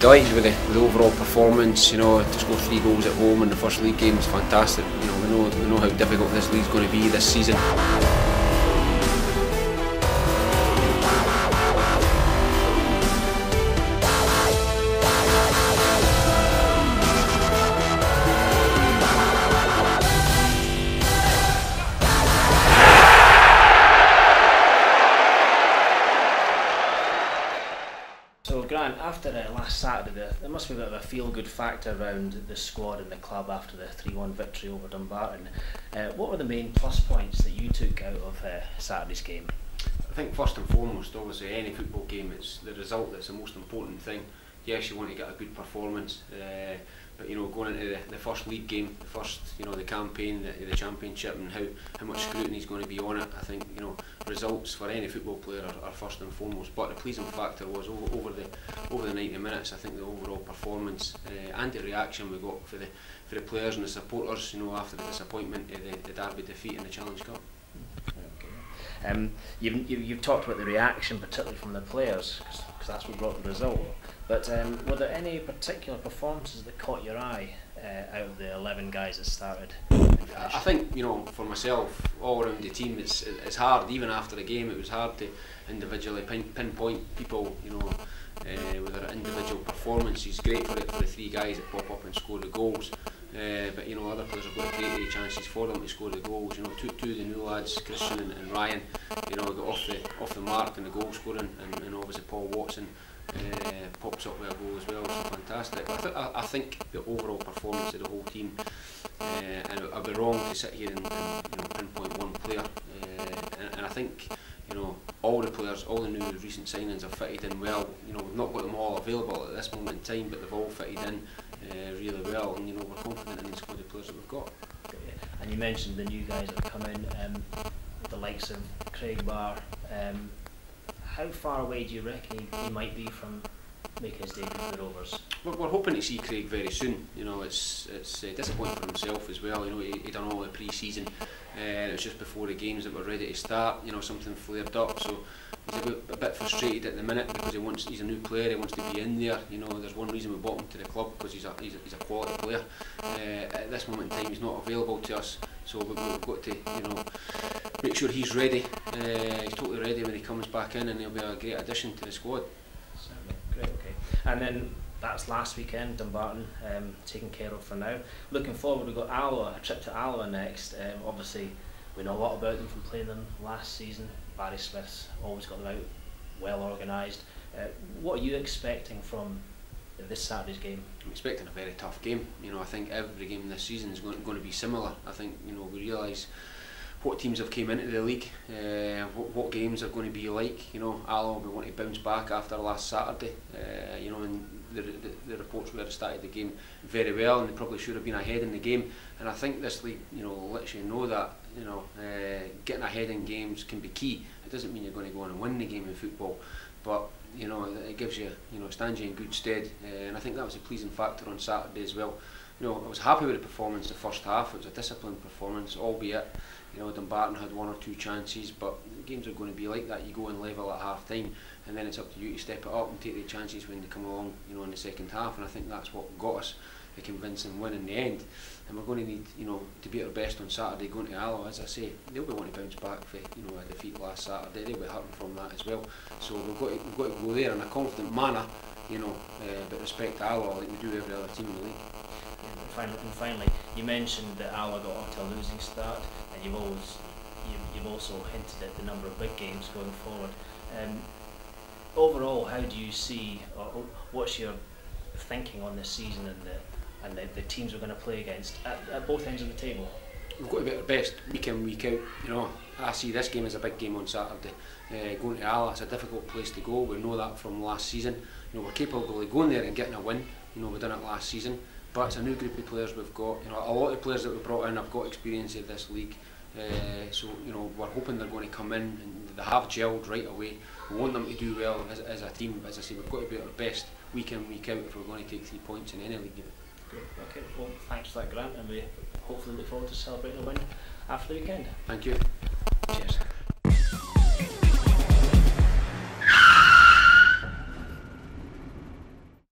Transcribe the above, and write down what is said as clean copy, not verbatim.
delighted with the overall performance. You know, to score 3 goals at home in the first league game is fantastic. You know, we know how difficult this league's going to be this season. So Grant, after last Saturday, there must be a bit of a feel-good factor around the squad and the club after the 3-1 victory over Dumbarton. What were the main plus points that you took out of Saturday's game? I think first and foremost, obviously any football game, it's the result that's the most important thing. Yes, you want to get a good performance, but you know, going into the first league game, the first, you know, the campaign, the championship, and how much scrutiny is going to be on it. I think, you know, results for any football player are first and foremost. But the pleasing factor was over the 90 minutes. I think the overall performance and the reaction we got for the players and the supporters, you know, after the disappointment of the Derby defeat in the Challenge Cup. Okay. You've talked about the reaction, particularly from the players, because that's what brought the result. But were there any particular performances that caught your eye out of the 11 guys that started? I think, you know, for myself, all around the team, it's hard. Even after the game, it was hard to individually pinpoint people, you know, with their individual performances. Great for the 3 guys that pop up and score the goals. But you know, other players have got to create chances for them to score the goals. You know, two of the new lads, Christian and Ryan, you know, got off the mark in the goal scoring, and obviously Paul Watson pops up with a goal as well, so fantastic. But I think the overall performance of the whole team, and I'd be wrong to sit here and you know, pinpoint one player, and I think, you know, all the players, all the new recent signings have fitted in well. You know, we've not got them all available at this moment in time, but they've all fitted in really well, and you know, we're confident in the squad of players that we've got. And you mentioned the new guys that have come in, the likes of Craig Barr. How far away do you reckon he might be from making his debut for the Rovers? We're hoping to see Craig very soon. You know, it's disappointing for himself as well. You know, he done all the pre-season. It was just before the games that were ready to start. You know, something flared up, so he's a bit frustrated at the minute because he's a new player. He wants to be in there. You know, there's one reason we bought him to the club, because he's a quality player. At this moment in time, he's not available to us, so we've got to, you know, make sure he's ready. He's totally ready when he comes back in, and he'll be a great addition to the squad. Certainly. Great, okay. And then that's last weekend, Dumbarton taken care of for now. Looking forward, we've got Alloa, a trip to Alloa next. Obviously, we know a lot about them from playing them last season. Barry Smith's always got them out, well organised. What are you expecting from this Saturday's game? I'm expecting a very tough game. You know, I think every game this season is going to be similar. I think, you know, we realise what teams have came into the league, what games are going to be like. You know, Alloa will want to bounce back after last Saturday. You know, and the reports were started the game very well, and they probably should have been ahead in the game. And I think this league, you know, lets you know that, you know, getting ahead in games can be key. It doesn't mean you're going to go on and win the game in football, but you know, it gives you, you know, stands you in good stead. And I think that was a pleasing factor on Saturday as well. You know, I was happy with the performance the first half. It was a disciplined performance, albeit, you know, Dumbarton had 1 or 2 chances, but games are going to be like that. You go and level at half time, and then it's up to you to step it up and take the chances when they come along, you know, in the second half. And I think that's what got us a convincing win in the end. And we're going to need, you know, to be at our best on Saturday going to Alloa. As I say, they'll be wanting to bounce back for, you know, a defeat last Saturday. They'll be hurting from that as well. So we've got to go there in a confident manner, you know, but respect to Alloa like we do every other team in the league. And finally, you mentioned that Alloa got off to a losing start, and you've also hinted at the number of big games going forward. Overall, how do you see, or what's your thinking on this season and the teams we're going to play against at both ends of the table? We've got to be at our best week in, week out. You know, I see this game as a big game on Saturday. Going to Alloa, it's a difficult place to go. We know that from last season. You know, we're capable of going there and getting a win. You know, we've done it last season. But it's a new group of players we've got. You know, a lot of players that we brought in have got experience of this league. So you know, we're hoping they're going to come in and they have gelled right away. We want them to do well as a team. As I say, we've got to be at our best week in, week out if we're going to take 3 points in any league game. Great. Okay. Well, thanks for that, Grant, and we hopefully look forward to celebrating a win after the weekend. Thank you. Cheers.